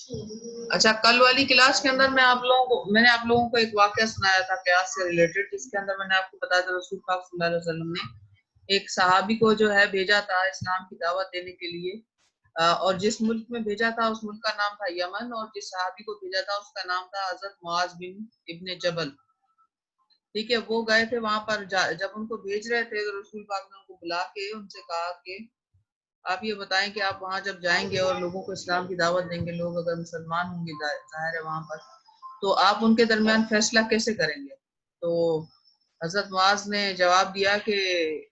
अच्छा, कल वाली क्लास के अंदर मैंने आप लोगों को एक वाकया सुनाया था कयास से रिलेटेड, जिसके अंदर मैंने आपको बताया था रसूल पाक सल्लल्लाहु अलैहि वसल्लम ने एक सहाबी को जो है भेजा था इस्लाम की दावत देने के लिए, और जिस मुल्क में भेजा था उस मुल्क का नाम था यमन, और जिस सहाबी को भेजा था उसका नाम था हजरत मुआज बिन इब्ने जबल। ठीक है, वो गए थे वहां पर, जब उनको भेज रहे थे तो रसूल पाक ने उनको बुला के उनसे कहा कि आप ये बताएं कि आप वहां जब जाएंगे और लोगों को इस्लाम की दावत देंगे, लोग अगर मुसलमान होंगे जाहिर है वहां पर, तो आप उनके दरमियान फैसला कैसे करेंगे। तो हजरत मुआज ने जवाब दिया कि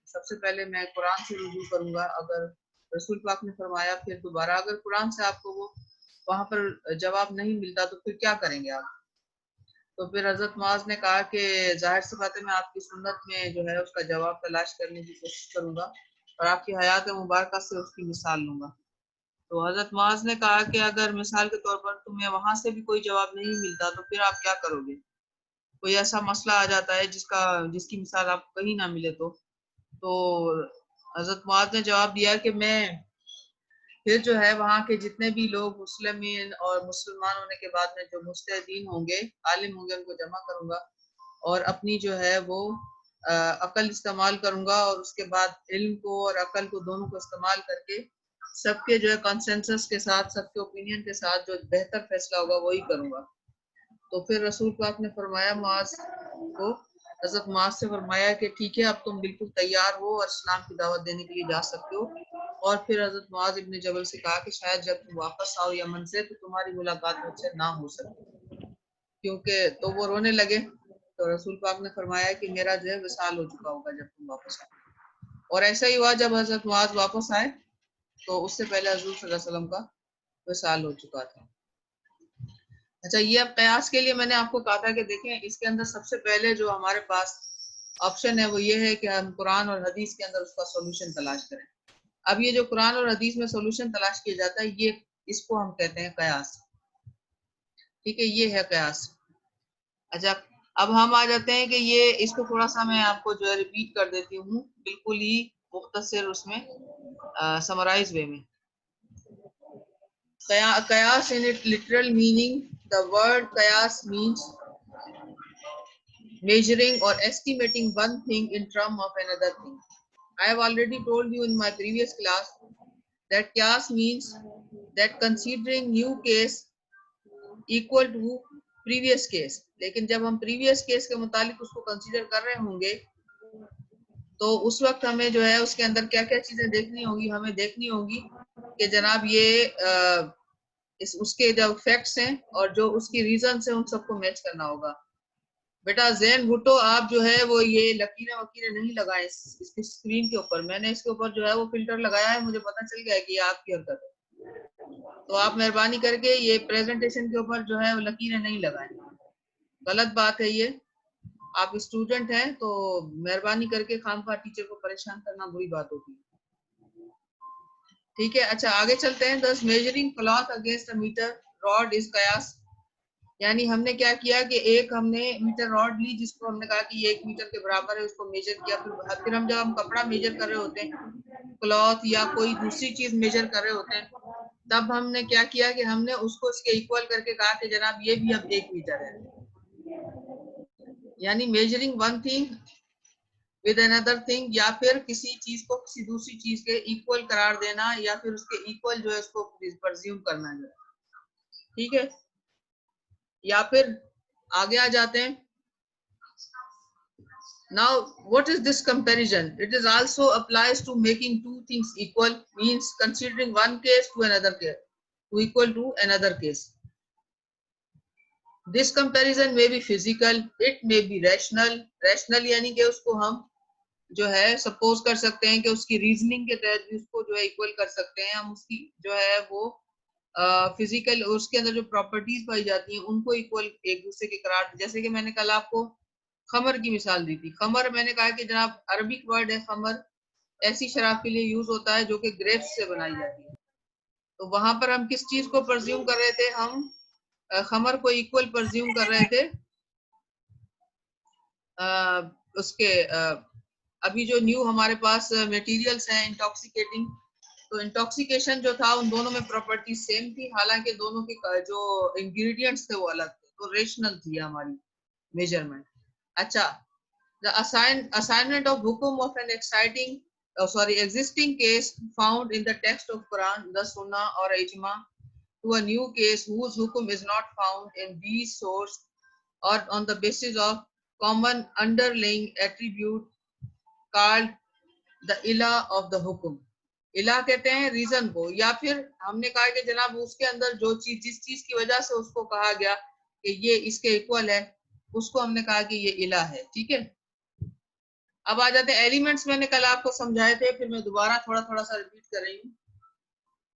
सबसे पहले मैं कुरान से रुजू करूंगा। अगर रसूल पाक ने फरमाया फिर दोबारा, अगर कुरान से आपको वो वहां पर जवाब नहीं मिलता तो फिर क्या करेंगे आप। तो फिर हजरत मुआज ने कहा कि जाहिर सी बात है मैं आपकी सुन्नत में जो है उसका जवाब तलाश करने की कोशिश करूंगा और आपकी हयात मुबारक से उसकी मिसाल लूंगा। तो हजरत मुआज ने कहा कि अगर मिसाल के तौर पर तुम्हें वहां से भी कोई जवाब नहीं मिलता तो फिर आप क्या करोगे। कोई ऐसा मसला आ जाता है जिसकी मिसाल आपको कहीं ना मिले तो हजरत मुआज ने जवाब दिया कि मैं फिर जो है वहाँ के जितने भी लोग मुस्लिमीन और मुसलमान होने के बाद में जो मुस्तदीन होंगे, आलिम होंगे, उनको जमा करूंगा और अपनी जो है वो अकल इस्तेमाल करूंगा, और उसके बाद इल्म को और अकल को दोनों को इस्तेमाल करके सबके जो है कंसेंसस के साथ, सबके ओपिनियन के साथ जो बेहतर फैसला होगा वही करूंगा। तो फिर रसूल पाक ने फरमाया मुआज को, हजरत मुआज से फरमाया कि ठीक है, अब तुम बिल्कुल तैयार हो और इस्लाम की दावत देने के लिए जा सकते हो। और फिर हजरत मुआज इब्ने जबल से कहा कि शायद जब तुम वापस आओ यमन से तो तुम्हारी मुलाकात मुझसे ना हो सके, क्योंकि तो वो रोने लगे। तो रसूल पाक ने फरमाया कि मेरा जो है विसाल हो चुका होगा जब तुम वापस आओ। और ऐसा ही हुआ, जब हजरत मुआज वापस आए तो उससे पहले हजूर सल्लल्लाहु अलैहि वसल्लम का विसाल हो चुका था। अच्छा, ये अब कयास के लिए मैंने आपको कहा था कि देखें इसके अंदर सबसे पहले जो हमारे पास ऑप्शन है वो ये है कि हम कुरान और हदीस के अंदर उसका सॉल्यूशन तलाश करें। अब ये जो कुरान और हदीस में सॉल्यूशन तलाश किया जाता है, ये इसको हम कहते हैं कयास। ठीक है, ये है कयास। अच्छा, अब हम आ जाते हैं कि ये इसको थोड़ा सा मैं आपको जो है रिपीट कर देती हूँ बिल्कुल ही मुख्तसर उसमें समराइज वे में। कयास in it literal meaning, the word कयास means measuring or estimating one thing in terms of another thing. I have already told you in my previous class that qiyas means that considering new case equal to previous case. लेकिन जब हम previous case के मुतालिक उसको consider कर रहे होंगे तो उस वक्त हमें जो है उसके अंदर क्या क्या चीजें देखनी होगी। हमें देखनी होगी कि जनाब ये उसके जो फैक्ट्स हैं और जो उसकी रीजन है उन सबको मैच करना होगा। बेटा जैन भुट्टो, आप जो है वो ये लकीरें वकीरें नहीं लगाए इसकी स्क्रीन के ऊपर। मैंने इसके ऊपर जो है वो फिल्टर लगाया है, मुझे पता चल गया है कि ये आपकी हरकत है। तो आप मेहरबानी करके ये प्रेजेंटेशन के ऊपर जो है वो लकीरें नहीं लगाएं, गलत बात है ये। आप स्टूडेंट हैं तो मेहरबानी करके खामखा टीचर को परेशान करना बुरी बात होती है। ठीक है, अच्छा आगे चलते हैं। Thus measuring cloth against a metre rod is कयास। यानी हमने क्या किया कि एक हमने मीटर रॉड ली जिसको हमने कहा कि ये 1 मीटर के बराबर है, उसको मेजर किया। फिर हम जब हम कपड़ा मेजर कर रहे होते हैं, क्लॉथ या कोई दूसरी चीज मेजर कर रहे होते हैं, तब हमने क्या किया कि हमने उसको इसके इक्वल करके कहा कि जनाब ये भी अब 1 मीटर है। यानी measuring one thing with another thing, या फिर किसी चीज को किसी दूसरी चीज के इक्वल करार देना, या फिर उसके इक्वल जो है उसको परज्यूम करना जो है। ठीक है, या फिर आगे आ जाते हैं। Now, what is this comparison? It is also applies to making two things equal, means considering one case to another case, to equal to another case. This comparison may be physical, it may be rational. Rational यानी कि उसको हम जो है suppose कर सकते हैं कि उसकी रीजनिंग के तहत भी उसको जो है इक्वल कर सकते हैं हम। उसकी जो है वो फिजिकल उसके अंदर जो प्रॉपर्टीज पाई जाती हैं उनको इक्वल एक दूसरे के करार। जैसे कि मैंने कल आपको खमर की मिसाल दी थी। खमर मैंने कहा कि जनाब अरबिक वर्ड है खमर, ऐसी शराब के लिए यूज होता है जो कि ग्रेप्स से बनाई जाती है। तो वहां पर हम किस चीज को परज्यूम कर रहे थे, हम खमर को इक्वल परज्यूम कर रहे थे उसके अभी जो न्यू हमारे पास मटेरियल्स हैं इंटॉक्सिकेटिंग, तो इंटॉक्सिकेशन जो था उन दोनों में प्रॉपर्टी सेम थी, हालांकि दोनों के जो इंग्रेडिएंट्स थे वो अलग थे, तो रेशनल थी हमारी मेजरमेंट। अच्छा, the assignment of hukum of an existing case found in the text of Quran, the Sunnah or Ijma to a new case whose hukum is not found in these source or on the basis of common underlying attribute called the ilah of the hukum। इला कहते हैं reason को, या फिर हमने कहा कि जनाब उसके अंदर जो चीज जिस चीज की वजह से उसको कहा गया कि ये इसके इक्वल है, उसको हमने कहा कि ये इला है। ठीक है, अब आ जाते हैं एलिमेंट्स। मैंने कल आपको समझाए थे, फिर मैं दोबारा थोड़ा थोड़ा सा रिपीट कर रही हूँ।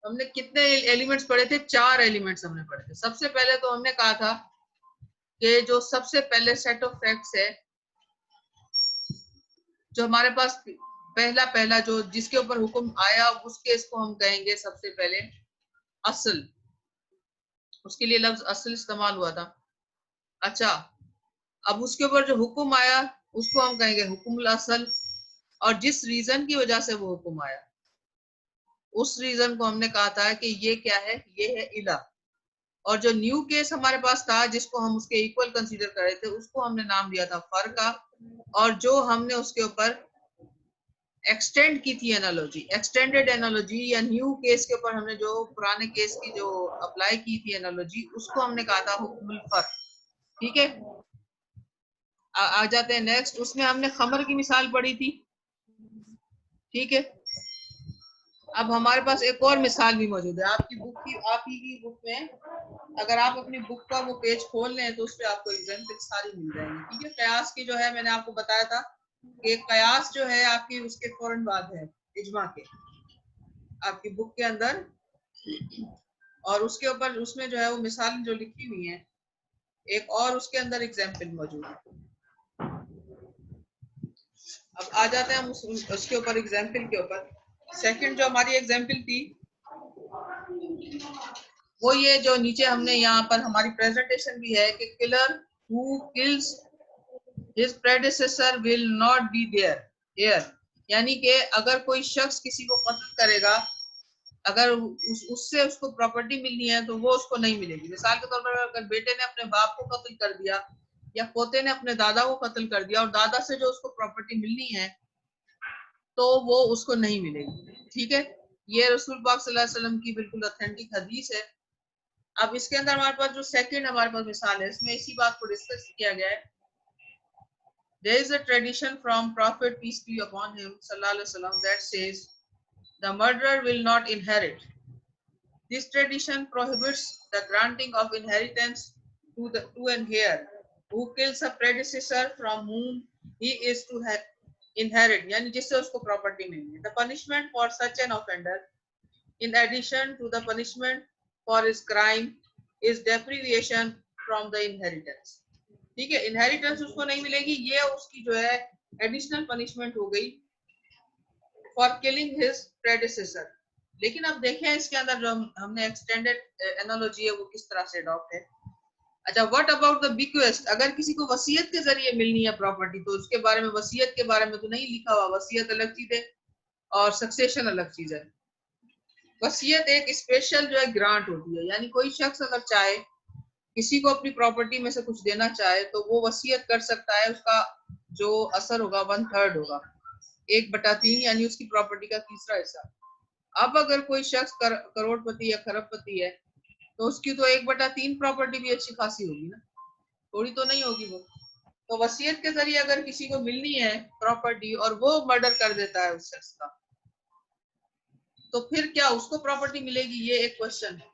हमने कितने एलिमेंट्स पढ़े थे? 4 एलिमेंट्स हमने पढ़े थे। सबसे पहले तो हमने कहा था कि जो सबसे पहले सेट ऑफ फैक्ट्स है जो हमारे पास पहला जो जिसके ऊपर हुक्म आया, उस केस को हम कहेंगे सबसे पहले असल। उसके लिए लफ्ज असल इस्तेमाल हुआ था। अच्छा, अब उसके ऊपर जो हुक्म आया उसको हम कहेंगे हुक्मुल असल, और जिस रीजन की वजह से वो हुक्म आया उस रीजन को हमने कहा था कि ये क्या है, ये है इला। और जो न्यू केस हमारे पास था जिसको हम उसके इक्वल कंसीडर कर रहे थे, उसको हमने नाम दिया था फर्का। और जो हमने उसके ऊपर एक्सटेंड की थी एनालॉजी, एक्सटेंडेड एनालॉजी, या न्यू केस के ऊपर हमने जो पुराने केस की जो अप्लाई की थी एनालॉजी, उसको हमने कहा था हुक्मुल फर्क। ठीक है, आ जाते हैं नेक्स्ट। उसमें हमने खमर की मिसाल पढ़ी थी। ठीक है, अब हमारे पास एक और मिसाल भी मौजूद है आपकी बुक की, आप ही की बुक में। अगर आप अपनी बुक का वो पेज खोल लें तो उस पर आपको एग्जाम्पल सारी मिल जाएंगी। ठीक है, कयास की जो है मैंने आपको बताया था कि कयास जो है आपकी उसके फौरन बाद है इजमा के, आपकी बुक के अंदर। और उसके ऊपर उसमें जो है वो मिसाल जो लिखी हुई है, एक और उसके अंदर एग्जाम्पल मौजूद है। अब आ जाते हैं हम उसके ऊपर एग्जाम्पल के ऊपर। सेकंड जो हमारी एग्जाम्पल थी वो ये जो नीचे हमने यहाँ पर हमारी प्रेजेंटेशन भी है कि killer who kills his predecessor will not be their heir. यानी कि अगर कोई शख्स किसी को कत्ल करेगा, अगर उससे उसको प्रॉपर्टी मिलनी है तो वो उसको नहीं मिलेगी। मिसाल के तौर पर अगर बेटे ने अपने बाप को कत्ल कर दिया या पोते ने अपने दादा को कत्ल कर दिया और दादा से जो उसको प्रॉपर्टी मिलनी है तो वो उसको नहीं मिलेगी। ठीक है, ये रसूल पाक सल्लल्लाहु अलैहि वसल्लम की बिल्कुल ऑथेंटिक हदीस है। अब इसके अंदर हमारे पास जो सेकंड हमारे पास मिसाल है, इसमें इसी बात को डिस्कस किया गया है। There is a tradition from Prophet peace be upon him sallallahu alaihi wasallam that says the murderer will not inherit. This tradition prohibits the granting of inheritance to an heir who kills a predecessor from whom he is to inherit, यानी जिससे उसको property मिलनी है। The punishment for such an offender, in addition to the punishment for his crime, is deprivation from the inheritance. ठीक है, inheritance उसको नहीं मिलेगी, ये उसकी जो है एडिशनल पनिशमेंट हो गई फॉर किलिंग हिज प्रेडिसेसर। लेकिन अब देखें इसके अंदर जो हमने एक्सटेंडेड एनालॉजी है वो किस तरह से अडॉप्ट है। अच्छा, व्हाट अबाउट द बिक्वेस्ट? अगर किसी को वसीयत के जरिए मिलनी है प्रॉपर्टी तो उसके बारे में, वसीयत के बारे में तो नहीं लिखा हुआ। वसीयत अलग चीज है और सक्सेशन अलग चीज है। वसीयत एक स्पेशल जो है ग्रांट होती है, यानी कोई शख्स अगर चाहे किसी को अपनी प्रॉपर्टी में से कुछ देना चाहे तो वो वसीयत कर सकता है। उसका जो असर होगा 1/3 होगा, 1/3, यानी उसकी प्रॉपर्टी का तीसरा हिस्सा। अब अगर कोई शख्स करोड़पति या खरबपति है तो उसकी तो 1/3 प्रॉपर्टी भी अच्छी खासी होगी ना, थोड़ी तो नहीं होगी वो। तो वसीयत के जरिए अगर किसी को मिलनी है प्रॉपर्टी और वो मर्डर कर देता है उस शख्स का, तो फिर क्या उसको प्रॉपर्टी मिलेगी? ये एक क्वेश्चन है।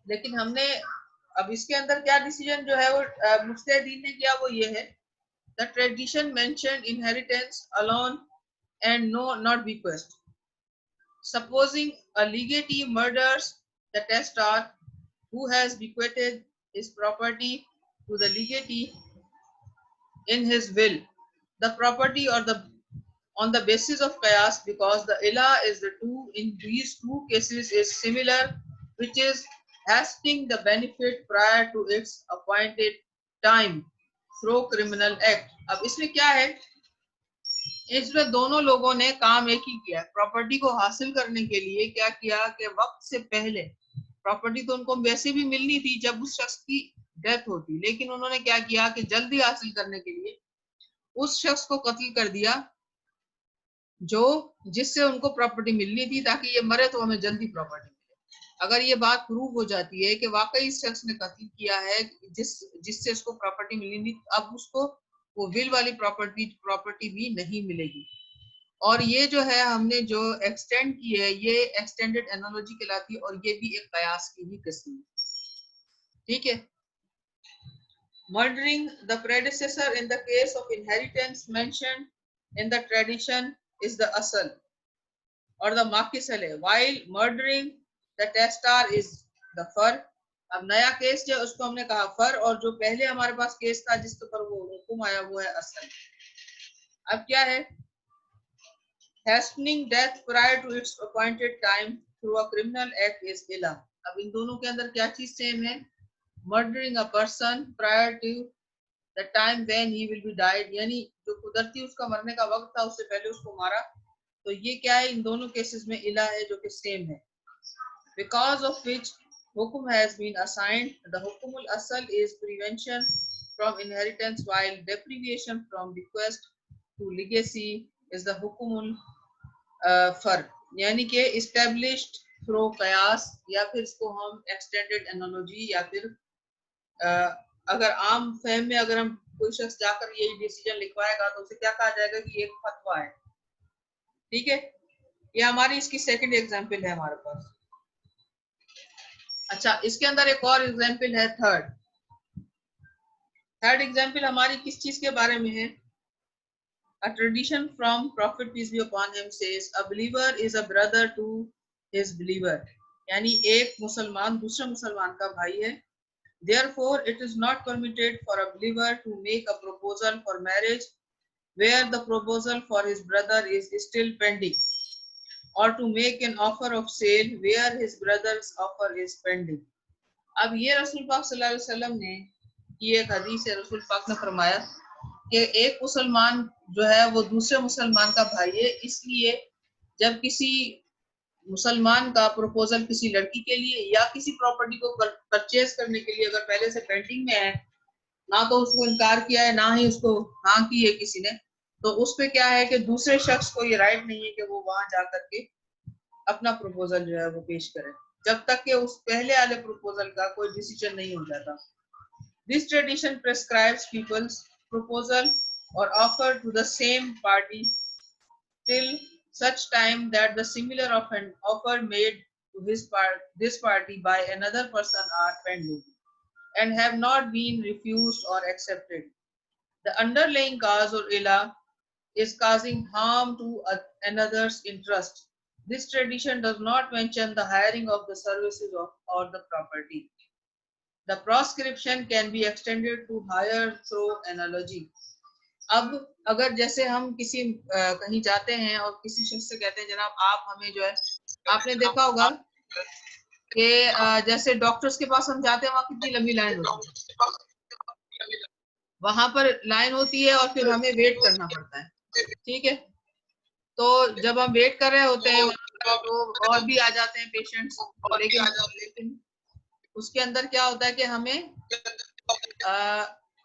लेकिन हमने अब इसके अंदर क्या डिसीजन जो है वो मुफ्ती ने किया, वो ये है the tradition mention inheritance alone and no not bequest. Supposing a legatee murders the testator who has bequeathed his property to the legatee in his will, the property or the on the basis of qiyas, because the ilah is the two in these two cases is similar, which is hastening the benefit prior to its appointed time through criminal act. अब इसमें क्या है इसमें दोनों लोगों ने काम एक ही किया। प्रॉपर्टी को हासिल करने के लिए क्या किया कि वक्त से पहले, प्रॉपर्टी तो उनको वैसे भी मिलनी थी जब उस शख्स की डेथ होती, लेकिन उन्होंने क्या किया कि जल्दी हासिल करने के लिए उस शख्स को कत्ल कर दिया जो जिससे उनको प्रॉपर्टी मिलनी थी, ताकि ये मरे तो हमें जल्दी प्रॉपर्टी मिले। अगर ये बात प्रूव हो जाती है कि वाकई इस शख्स ने कत्ल किया है जिससे उसको प्रॉपर्टी मिलनी थी, अब उसको वो विल वाली प्रॉपर्टी भी नहीं मिलेगी। और ये जो है हमने जो एक्सटेंड की है, ये एक्सटेंडेड एनालॉजी कहलाती है, और ये भी एक कयास की ही किस्म है। ठीक है। Murdering the predecessor in the case of inheritance mentioned in the tradition is the asal or the makisal, while murdering the testar is the far। अब नया केस जो उसको हमने कहा फर, और जो पहले हमारे पास केस था जिसके ऊपर वो हुक्म आया वो है असल। अब क्या है, hastening death prior to its appointed time through a criminal act is illa। अब इन दोनों के अंदर क्या चीज सेम है, murdering a person prior to the time when he will be died, यानी जो कुदरती उसका मरने का वक्त था उससे पहले उसको मारा, तो ये क्या है, इन दोनों केसेस में इला है जो कि सेम है। because of which hukum has been assigned, the hukumul asal is prevention from inheritance, while deprivation from bequest to legacy is the hukumul फर्क, यानी कि established थ्रू कयास, या फिर इसको हम एक्सटेंडेड एनालॉजी, या फिर अगर आम फहम में अगर हम कोई शख्स जाकर यही डिसीजन लिखवाएगा तो उसे क्या कहा जाएगा कि एक फतवा है। ठीक है, ये हमारी इसकी सेकंड एग्जांपल है हमारे पास। अच्छा, इसके अंदर एक और एग्जांपल है थर्ड एग्जांपल हमारी किस चीज के बारे में है। A tradition from Prophet peace be upon him says a believer is a brother to his believer, यानी एक मुसलमान दूसरे मुसलमान का भाई है। Therefore, it is not permitted for a believer to make a proposal for marriage where the proposal for his brother is still pending, or to make an offer of sale where his brother's offer is pending। अब ये रसूल पाक सल्लल्लाहु अलैहि वसल्लम ने की एक हदीस है, रसूल पाक ने फरमाया कि एक मुसलमान जो है वो दूसरे मुसलमान का भाई है, इसलिए जब किसी मुसलमान का प्रपोजल किसी लड़की के लिए या किसी प्रॉपर्टी को परचेज करने के लिए अगर पहले से पेंडिंग में है, ना तो उसको इनकार किया है ना ही उसको हाँ की है किसी ने, तो उस पे क्या है कि दूसरे शख्स को ये राइट नहीं है कि वो वहां जाकर के अपना प्रपोजल जो है वो पेश करे, जब तक कि उस पहले वाले प्रपोजल का कोई डिसीजन नहीं हो जाता। This tradition prescribes people's proposal or offer to the same party till such time that the similar of an offer made to this party by another person are pending and have not been refused or accepted। The underlying cause or illa is causing harm to another's interest। This tradition does not mention the hiring of the services or the property। The proscription can be extended to hire through analogy। अब अगर जैसे हम किसी कहीं जाते हैं और किसी शख्स से कहते हैं जनाब आप हमें जो है, आपने देखा होगा कि जैसे डॉक्टर्स के पास हम जाते हैं वहां कितनी लंबी लाइन होती है, वहां पर लाइन होती है और फिर हमें वेट करना पड़ता है। ठीक है, तो जब हम वेट कर रहे होते हैं तो और भी आ जाते हैं पेशेंट्स, लेकिन उसके अंदर क्या होता है कि हमें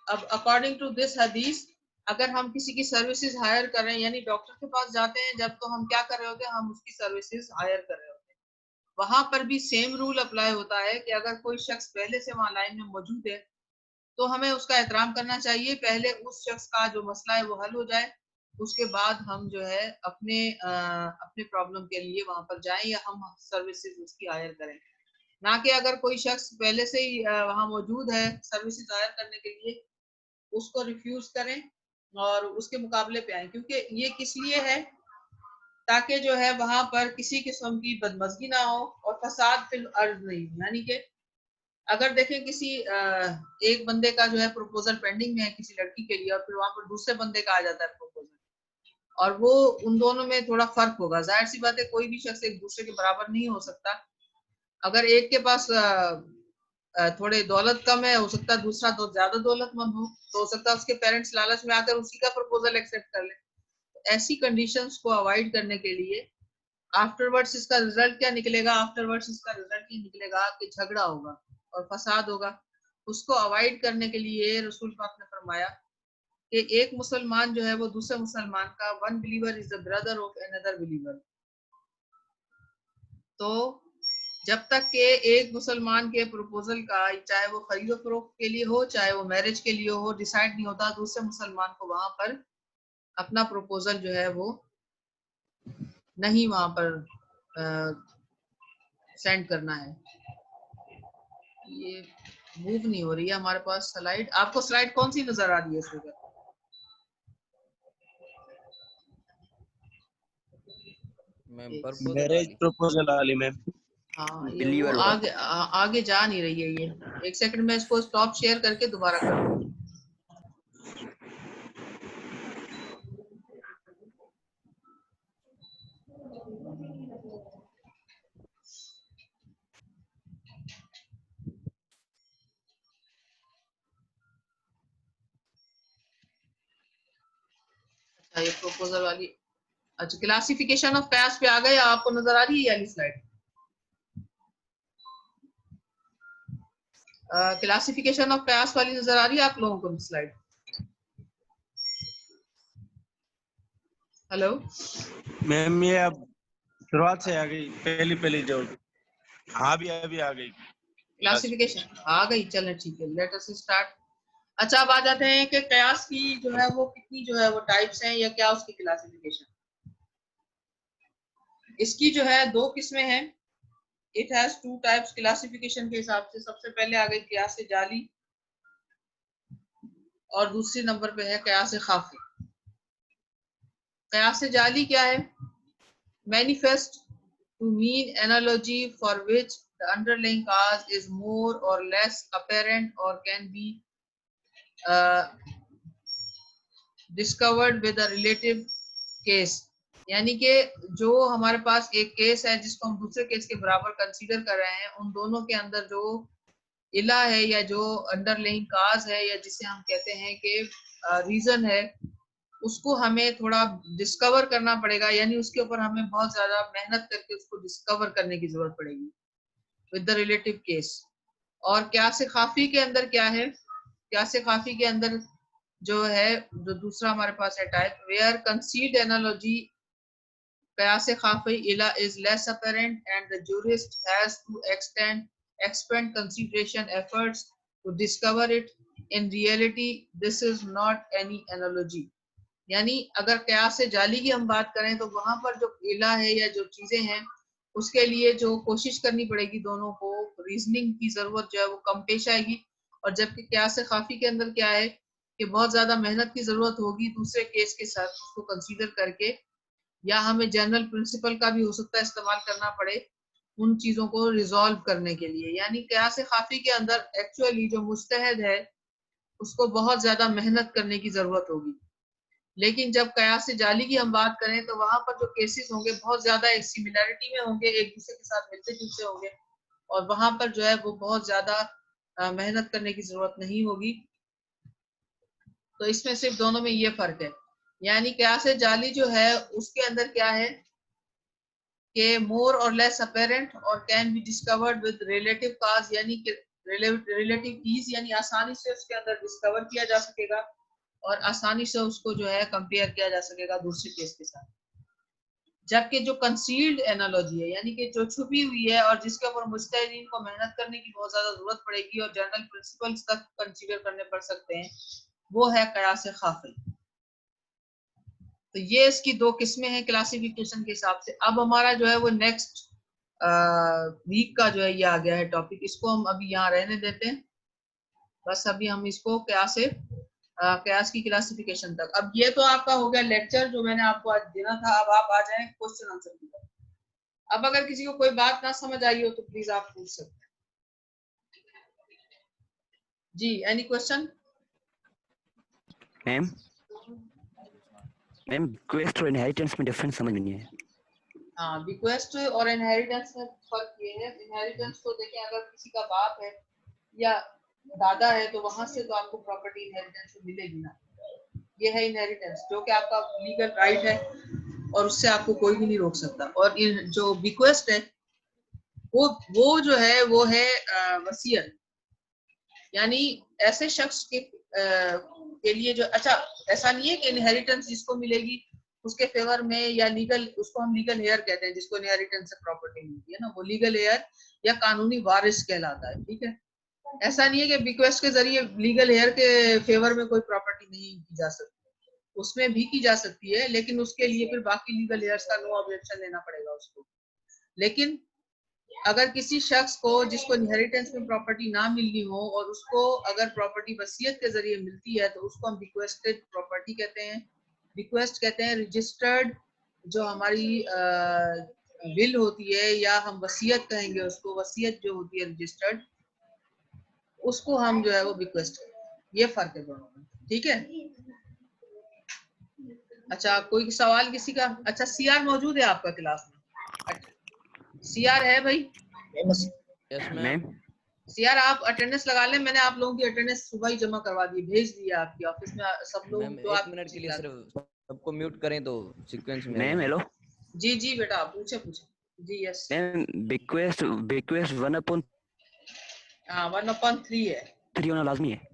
अब अकॉर्डिंग टू दिस हदीस अगर हम किसी की सर्विसेज हायर कर रहे हैं, यानी डॉक्टर के पास जाते हैं जब, तो हम क्या कर रहे होते हैं, हम उसकी सर्विसेज हायर कर रहे होते हैं। वहां पर भी सेम रूल अप्लाई होता है कि अगर कोई शख्स पहले से वहां लाइन में मौजूद है तो हमें उसका एहतराम करना चाहिए, पहले उस शख्स का जो मसला है वो हल हो जाए, उसके बाद हम जो है अपने प्रॉब्लम के लिए वहां पर जाएं या हम सर्विसेज उसकी हायर करें, ना कि अगर कोई शख्स पहले से ही वहां मौजूद है सर्विसेज हायर करने के लिए उसको रिफ्यूज करें और उसके मुकाबले पे आए, क्योंकि ये किस लिए है, ताकि जो है वहां पर किसी किस्म की बदमजगी ना हो और फसाद फिल अर्ज नहीं हो। यानी कि अगर देखें किसी एक बंदे का जो है प्रपोजल पेंडिंग में है किसी लड़की के लिए और फिर वहां पर दूसरे बंदे का आ जाता है प्रपोजल और वो उन दोनों में थोड़ा फर्क होगा, जाहिर सी बात है कोई भी शख्स एक दूसरे के बराबर नहीं हो सकता। अगर एक के पास थोड़े दौलत कम है, हो सकता है दूसरा ज्यादा दौलतमंद हो, तो हो सकता है उसके पेरेंट्स लालच में आकर उसी का प्रपोजल एक्सेप्ट कर ले। ऐसी कंडीशंस को अवॉइड करने के लिए आफ्टरवर्ड्स इसका रिजल्ट क्या निकलेगा, आफ्टरवर्ड्स इसका रिजल्ट ये निकलेगा कि झगड़ा होगा और फसाद होगा। उसको अवॉइड करने के लिए रसूल पाक ने फरमाया कि एक मुसलमान जो है वो दूसरे मुसलमान का, one believer is the brother of another believer. तो जब तक के एक मुसलमान के प्रपोजल का, चाहे वो खरीदो फरोख्त के लिए हो चाहे वो मैरिज के लिए हो, डिसाइड नहीं होता, दूसरे मुसलमान को वहां पर अपना प्रपोजल जो है वो नहीं वहां पर सेंड करना है। ये मूव नहीं हो रही है हमारे पास स्लाइड। आपको स्लाइड कौन सी नजर आ रही है इस वक्त? मैरिज प्रपोजल वाली मैम। हाँ, ये वो आगे जा नहीं रही है ये। एक सेकंड में इसको स्टॉप शेयर करके दोबारा कर दूंगी। अच्छा, ये प्रपोजल वाली, अच्छा क्लासिफिकेशन ऑफ कयास पे आ गए, आपको नजर आ रही है ये स्लाइड? क्लासिफिकेशन ऑफ कयास वाली नजर आ रही है आप लोगों को स्लाइड? हेलो मैम ये अब शुरुआत से आ गई, पहली जो हाँ अभी आ गई क्लासिफिकेशन आ गई, चलें ठीक है, लेट अस स्टार्ट। अच्छा, अब आ जाते हैं कि कयास की जो है वो कितनी जो है वो टाइप्स हैं या क्या उसकी क्लासिफिकेशन। इसकी जो है दो किस्में हैं। It has two types classification के हिसाब से। सबसे पहले आ गई कयास जाली और दूसरी नंबर पे है कयास खाफी। कयास जाली क्या है? Manifest to mean analogy for which the underlying cause is more or less apparent or can be discovered with a relative case। यानी कि जो हमारे पास एक केस है जिसको हम दूसरे केस के बराबर कंसीडर कर रहे हैं, उन दोनों के अंदर जो इला है या जो अंडरलाइंग काज है या जिसे हम कहते हैं कि रीजन है, उसको हमें थोड़ा डिस्कवर करना पड़ेगा। यानी उसके ऊपर हमें बहुत ज्यादा मेहनत करके उसको डिस्कवर करने की जरूरत पड़ेगी विद द रिलेटिव केस। और क्यास खाफी के अंदर क्या है? क्यास खाफी के अंदर जो है, जो दूसरा हमारे पास है टाइप, वेयर कंसील्ड एनालॉजी कयास खाफी इला is less apparent and the jurist has to expend consideration efforts to discover it. In reality this is not any analogy। यानी अगर कयास से जाली की हम बात करें तो वहां पर जो इला है या जो चीजें हैं उसके लिए जो कोशिश करनी पड़ेगी, दोनों को रीजनिंग की जरूरत जो है वो कम पेश आएगी। और जबकि कयास से खाफी के अंदर क्या है कि बहुत ज्यादा मेहनत की जरूरत होगी दूसरे केस के साथ उसको कंसीडर करके, या हमें जनरल प्रिंसिपल का भी हो सकता है इस्तेमाल करना पड़े उन चीजों को रिजॉल्व करने के लिए। यानी कयास खाफी के अंदर एक्चुअली जो मुज्तहिद है उसको बहुत ज्यादा मेहनत करने की जरूरत होगी। लेकिन जब कयास जाली की हम बात करें तो वहां पर जो केसेस होंगे बहुत ज्यादा एक सिमिलैरिटी में होंगे, एक दूसरे के साथ मिलते जुलते होंगे, और वहां पर जो है वो बहुत ज्यादा मेहनत करने की जरूरत नहीं होगी। तो इसमें सिर्फ दोनों में ये फर्क है। यानी कयास जाली जो है उसके अंदर क्या है कि मोर और लेस अपेरेंट और can be discovered with relative cause, यानी कि रिलेटिव कीज, यानी आसानी से उसके अंदर डिस्कवर किया जा सकेगा और आसानी से उसको जो है कंपेयर किया जा सकेगा दूसरे केस के साथ। जबकि जो कंसील्ड एनालॉजी है, यानी कि जो छुपी हुई है और जिसके ऊपर मुस्तहिदीन को मेहनत करने की बहुत ज्यादा जरूरत पड़ेगी और जनरल प्रिंसिपल्स तक कंसीडर करने पड़ सकते हैं, वो है कयास खाफी। तो ये इसकी दो किस्में हैं क्लासिफिकेशन के हिसाब से। अब हमारा जो है वो नेक्स्ट वीक का जो है ये आ गया है टॉपिक, इसको हम अभी यहाँ रहने देते हैं। बस अभी हम इसको कयास की क्लासिफिकेशन तक। अब ये तो आपका हो गया लेक्चर जो मैंने आपको आज देना था। अब आप आ जाएं क्वेश्चन आंसर की तरफ। अब अगर किसी को कोई बात ना समझ आई हो तो प्लीज आप पूछ सकते हैं। जी, एनी क्वेश्चन? मैम रिक्वेस्ट और इनहेरिटेंस में डिफरेंस समझ में नहीं है। हाँ, रिक्वेस्ट और इनहेरिटेंस में फर्क ये है, इनहेरिटेंस तो देखें अगर किसी का बाप है या दादा है तो वहां से तो आपको प्रॉपर्टी इनहेरिटेंस मिलेगी ना। ये है इनहेरिटेंस, जो कि आपका लीगल राइट है और उससे आपको कोई भी नहीं रोक सकता। और जो बिक्वेस्ट है वो जो है वो है वसीयत, यानी ऐसे शख्स के लिए जो, अच्छा ऐसा नहीं है कि इनहेरिटेंस जिसको मिलेगी उसके फेवर में, या लीगल, उसको हम लीगल हेयर कहते हैं जिसको इनहेरिटेंस से प्रॉपर्टी मिलती है ना, वो लीगल हेयर या कानूनी वारिस कहलाता है, ठीक है। ऐसा नहीं है कि बिक्वेस्ट के जरिए लीगल हेयर के फेवर में कोई प्रॉपर्टी नहीं की जा सकती, उसमें भी की जा सकती है, लेकिन उसके लिए फिर बाकी लीगल हेयर्स का नो ऑब्जेक्शन लेना पड़ेगा उसको। लेकिन अगर किसी शख्स को जिसको इनहेरिटेंस में प्रॉपर्टी ना मिलनी हो और उसको अगर प्रॉपर्टी वसीयत के जरिए मिलती है, तो उसको हम बिक्वेस्टेड प्रॉपर्टी कहते हैं। बिक्वेस्ट कहते हैं रजिस्टर्ड, जो हमारी विल होती है, या हम वसीयत कहेंगे उसको, वसीयत जो होती है रजिस्टर्ड, उसको हम जो है वो बिक्वेस्ट कहते हैं। ये फर्क है दोनों में, ठीक है। अच्छा, कोई सवाल किसी का? अच्छा, सीआर मौजूद है आपका क्लास में? सीआर है भाई? Yes ma'am. मैम सीआर आप अटेंडेंस लगा लें, मैंने आप लोगों की अटेंडेंस सुबह ही जमा करवा दी, भेज दिया आपकी ऑफिस में सब लोग मैम जो 1 आप मिनट के लिए सिर्फ सबको म्यूट करें तो सीक्वेंस में आ मैम जाए। हेलो जी जी बेटा, पूछे पूछे। जी यस। मैम बिक्वेस्ट बिक्वेस्ट 1/3 हाँ 1/3 है होना लाजमी है।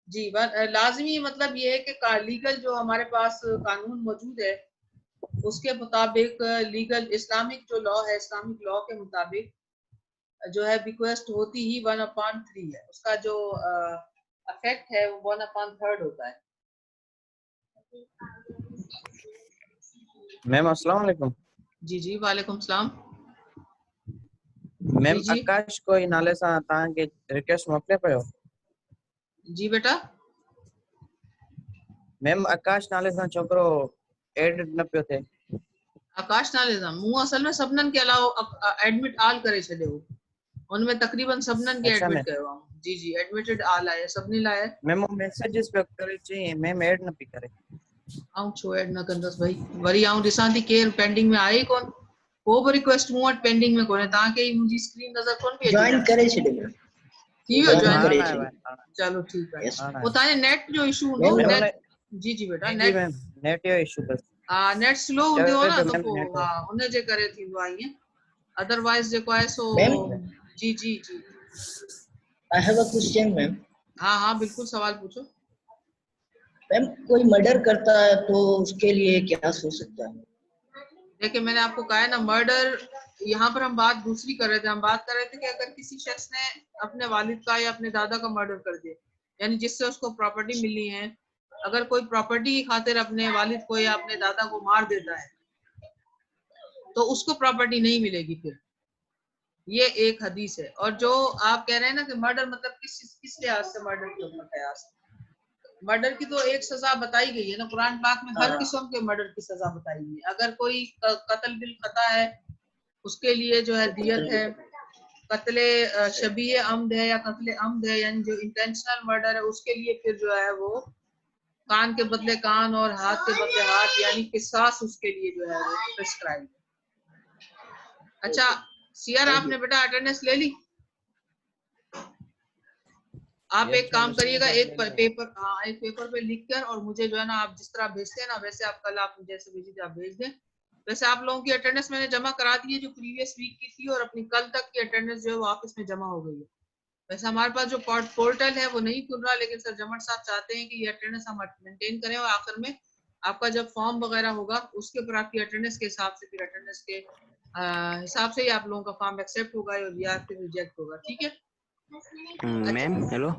जी। लाजमी मतलब ये है कि लीगल जो हमारे पास कानून मौजूद है उसके मुताबिक, लीगल इस्लामिक जो लॉ है, इस्लामिक लॉ के मुताबिक जो है बिक्वेस्ट होती ही 1/3 है, उसका जो इफेक्ट है वो 1/3 होता है। मैम अस्सलाम वालेकुम। जी जी वालेकुम सलाम। मैम जी आकाश कोई नाले सां तव्हांखे रिक्वेस्ट मोकिले पियो। जी बेटा। मैम आकाश नाले सां छोकिरो एड न पियो थिए। आकाश नाले सां मूं असल में सभिनीनि के अलावा एडमिट आल करे छॾियो, उनमें तकरीबन सभिनीनि खे अच्छा एडमिट मैम। कयो आहे। जी जी एडमिटेड आल आहे, सभिनी लाइ आहे। मैम वो मैसेजेस पे करे चई मैम एड न पई करे। आऊं छो एड न कंदसि भाई, वरी आऊं ॾिसां थी केरु पेंडिंग में आहे ई कोन, को बि रिक्वेस्ट मूं वटि पेंडिंग में कोन्हे। तव्हांखे ई मुंहिंजी स्क्रीन नज़र कोन पई अचे ज्वाइन छा? करे छॾियो। थी वियो ज्वाइन जॉइन? करे हाणे आयो छॾियो। आहे, चलो ठीकु आहे। यस हाणे वो आयो। तव्हांजे नेट जो इशू हूंदो मैम नेट। मैम जी जी बेटा, जी नेट मैम नेट जो इशू बस हा नेट स्लो हूंदो चवे न, पियो त मैम पोइ नेट। हा उनजे करे थींदो आहे ईअं। अदरवाइज जेको आहे सो मैम जी जी जी I have a question ma'am. हाँ हाँ बिल्कुल सवाल पूछो। मैम कोई मर्डर करता है तो उसके लिए क्या हो सकता है? देखिए मैंने आपको कहा है ना, मर्डर, यहाँ पर हम बात दूसरी कर रहे थे। हम बात कर रहे थे कि अगर किसी शख्स ने अपने वालिद का या अपने दादा का मर्डर कर दिया, यानी जिससे उसको प्रॉपर्टी मिली है, अगर कोई प्रॉपर्टी की खातिर अपने वालिद को या अपने दादा को मार देता है तो उसको प्रॉपर्टी नहीं मिलेगी फिर। ये एक हदीस है। और जो आप कह रहे हैं ना कि मर्डर मतलब किस लिहाज से मर्डर के ऊपर कयास, मर्डर की तो एक सजा बताई गई है ना कुरान पाक में, हर किस्म के मर्डर की सजा बताई गई है। अगर कोई कत्ल बिल खता है उसके लिए जो है दियत है, कत्ले शबीह अम्द है या कत्ले अम्द है यानी जो इंटेंशनल मर्डर है उसके लिए फिर जो है वो कान के बदले कान और हाथ के बदले हाथ, यानी किसास उसके लिए जो है वो प्रिस्क्राइब है। अच्छा सीआर आपने बेटा अटेंडेंस ले ली? आप यस एक मैम काम करिएगा, एक स्क्रीनशॉट ले लिया। पेपर, हाँ एक पेपर पे लिख कर, और मुझे जो है ना आप जिस तरह भेजते हैं ना वैसे आप कल आप जैसे भेजी थी आप भेज दें। वैसे आप लोगों की अटेंडेंस मैंने जमा करा दी है जो प्रीवियस वीक की थी, और अपनी कल तक की अटेंडेंस जो है वो ऑफिस में जमा हो गई है। वैसे हमारे पास जो पोर्टल है वो नहीं खुल रहा, लेकिन सर जमर साहब चाहते हैं कि ये अटेंडेंस हम मेंटेन करें, और आखिर में आपका जब फॉर्म वगैरह होगा उसके ऊपर आपकी अटेंडेंस के हिसाब से, फिर अटेंडेंस के हिसाब से ही आप लोगों का फॉर्म एक्सेप्ट होगा या फिर रिजेक्ट होगा, ठीक है। Ma'am hello